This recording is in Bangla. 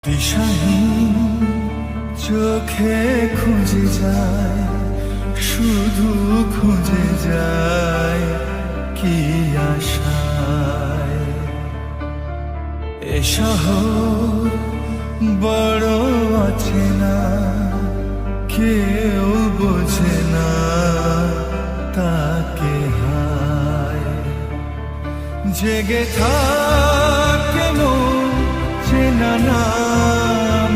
দিশাহীন চোখে খুঁজে যায়, শুধু খুঁজে যায় কি আশায়। এ শহর বড় অচেনা, কেউ বোঝে না তাকে হায়। জেগে থাকে মন চেনা না